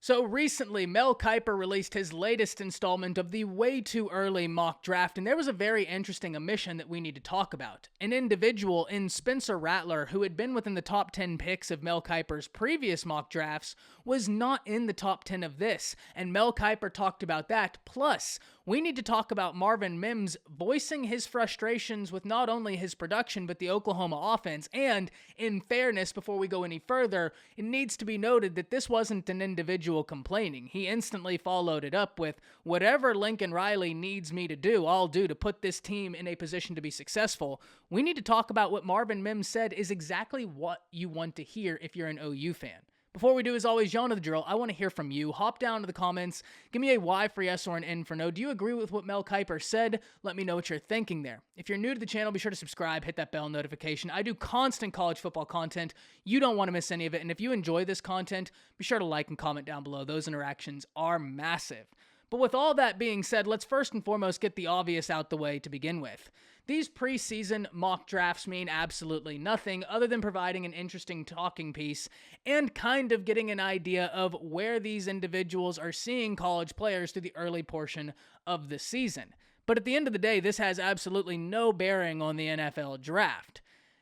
So recently, Mel Kiper released his latest installment of the way too early mock draft, and there was a very interesting omission that we need to talk about. An individual in Spencer Rattler, who had been within the top 10 picks of Mel Kiper's previous mock drafts, was not in the top 10 of this, and Mel Kiper talked about that. Plus, we need to talk about Marvin Mims voicing his frustrations with not only his production, but the Oklahoma offense. And, in fairness, before we go any further, it needs to be noted that this wasn't an individual complaining. He instantly followed it up with, whatever Lincoln Riley needs me to do, I'll do to put this team in a position to be successful. We need to talk about what Marvin Mims said is exactly what you want to hear if you're an OU fan. Before we do, as always, y'all know the drill. I want to hear from you. Hop down to the comments. Give me a Y for yes or an N for no. Do you agree with what Mel Kiper said? Let me know what you're thinking there. If you're new to the channel, be sure to subscribe, hit that bell notification. I do constant college football content. You don't want to miss any of it. And if you enjoy this content, be sure to like and comment down below. Those interactions are massive. But with all that being said, let's first and foremost get the obvious out the way to begin with. These preseason mock drafts mean absolutely nothing other than providing an interesting talking piece and kind of getting an idea of where these individuals are seeing college players through the early portion of the season. But at the end of the day, this has absolutely no bearing on the NFL draft.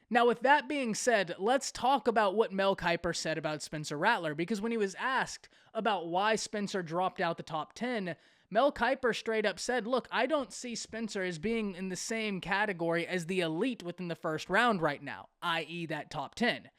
Now, with that being said, let's talk about what Mel Kiper said about Spencer Rattler, because when he was asked about why Spencer dropped out the top 10, Mel Kiper straight up said, look, I don't see Spencer as being in the same category as the elite within the first round right now, i.e. that top 10.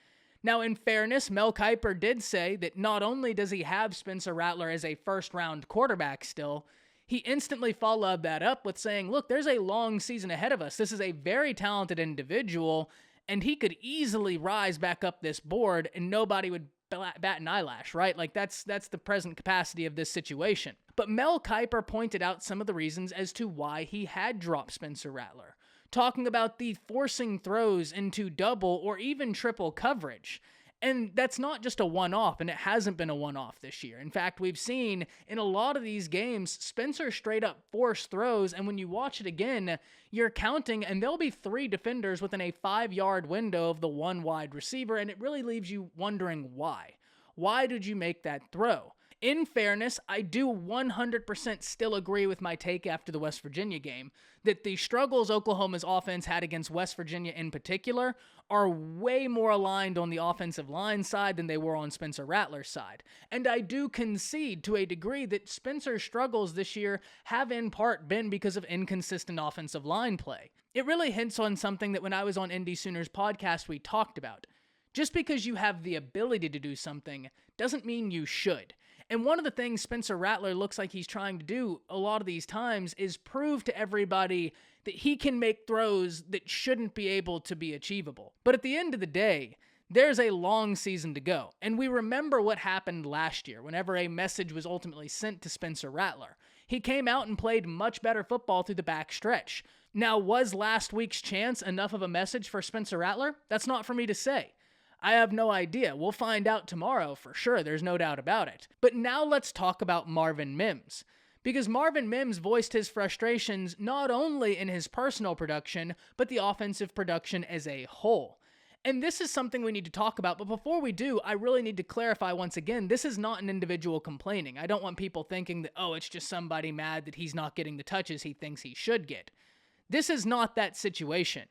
Now, in fairness, Mel Kiper did say that not only does he have Spencer Rattler as a first-round quarterback still, he instantly followed that up with saying, look, there's a long season ahead of us. This is a very talented individual, and he could easily rise back up this board and nobody would bat an eyelash, right? Like that's the present capacity of this situation. But Mel Kiper pointed out some of the reasons as to why he had dropped Spencer Rattler, talking about the forcing throws into double or even triple coverage. And that's not just a one-off, and it hasn't been a one-off this year. In fact, we've seen in a lot of these games, Spencer straight up force throws, and when you watch it again, you're counting, and there'll be 3 defenders within a 5-yard window of the one wide receiver, and it really leaves you wondering why. Why did you make that throw? In fairness, I do 100% still agree with my take after the West Virginia game that the struggles Oklahoma's offense had against West Virginia in particular are way more aligned on the offensive line side than they were on Spencer Rattler's side. And I do concede to a degree that Spencer's struggles this year have in part been because of inconsistent offensive line play. It really hints on something that when I was on Indy Sooners podcast we talked about. Just because you have the ability to do something doesn't mean you should. And one of the things Spencer Rattler looks like he's trying to do a lot of these times is prove to everybody that he can make throws that shouldn't be able to be achievable. But at the end of the day, there's a long season to go. And we remember what happened last year whenever a message was ultimately sent to Spencer Rattler. He came out and played much better football through the back stretch. Now, was last week's chance enough of a message for Spencer Rattler? That's not for me to say. I have no idea. We'll find out tomorrow for sure. There's no doubt about it. But now let's talk about Marvin Mims. Because Marvin Mims voiced his frustrations not only in his personal production, but the offensive production as a whole. And this is something we need to talk about, but before we do, I really need to clarify once again, this is not an individual complaining. I don't want people thinking that, oh, it's just somebody mad that he's not getting the touches he thinks he should get. This is not that situation.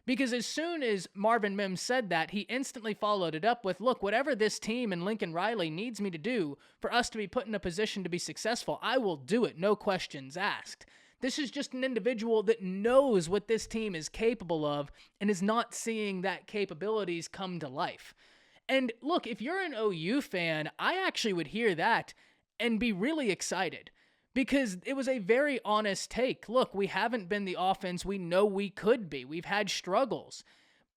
Because as soon as Marvin Mims said that, he instantly followed it up with, look, whatever this team and Lincoln Riley needs me to do for us to be put in a position to be successful, I will do it, no questions asked. This is just an individual that knows what this team is capable of and is not seeing that capabilities come to life. And look, if you're an OU fan, I actually would hear that and be really excited. Because it was a very honest take. Look, we haven't been the offense we know we could be. We've had struggles.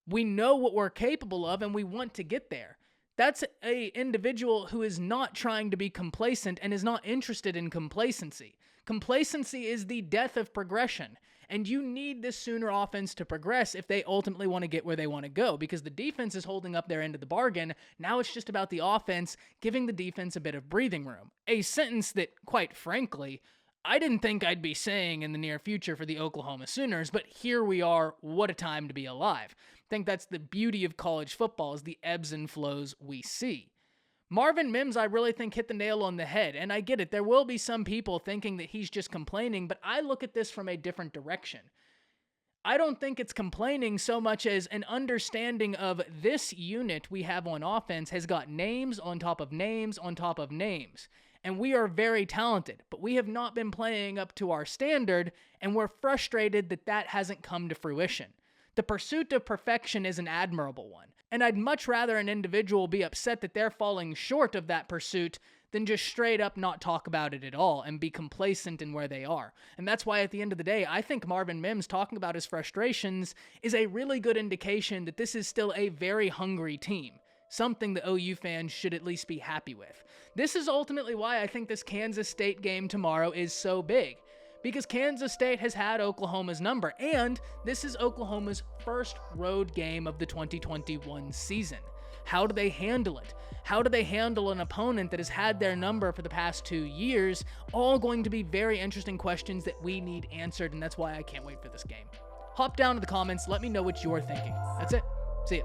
We know what we're capable of, and we want to get there. That's an individual who is not trying to be complacent and is not interested in complacency. Complacency is the death of progression. And you need this Sooner offense to progress if they ultimately want to get where they want to go, because the defense is holding up their end of the bargain. Now it's just about the offense giving the defense a bit of breathing room. A sentence that, quite frankly, I didn't think I'd be saying in the near future for the Oklahoma Sooners, but here we are. What a time to be alive. I think that's the beauty of college football, is the ebbs and flows we see. Marvin Mims, I really think, hit the nail on the head, and I get it. There will be some people thinking that he's just complaining, but I look at this from a different direction. I don't think it's complaining so much as an understanding of this unit we have on offense has got names on top of names on top of names. And we are very talented, but we have not been playing up to our standard, and we're frustrated that that hasn't come to fruition. The pursuit of perfection is an admirable one, and I'd much rather an individual be upset that they're falling short of that pursuit than just straight up not talk about it at all and be complacent in where they are. And that's why at the end of the day, I think Marvin Mims talking about his frustrations is a really good indication that this is still a very hungry team, something the OU fans should at least be happy with. This is ultimately why I think this Kansas State game tomorrow is so big, because Kansas State has had Oklahoma's number, and this is Oklahoma's first road game of the 2021 season. How do they handle it? How do they handle an opponent that has had their number for the past 2 years? All going to be very interesting questions that we need answered, and that's why I can't wait for this game. Hop down to the comments, let me know what you're thinking. That's it. See ya.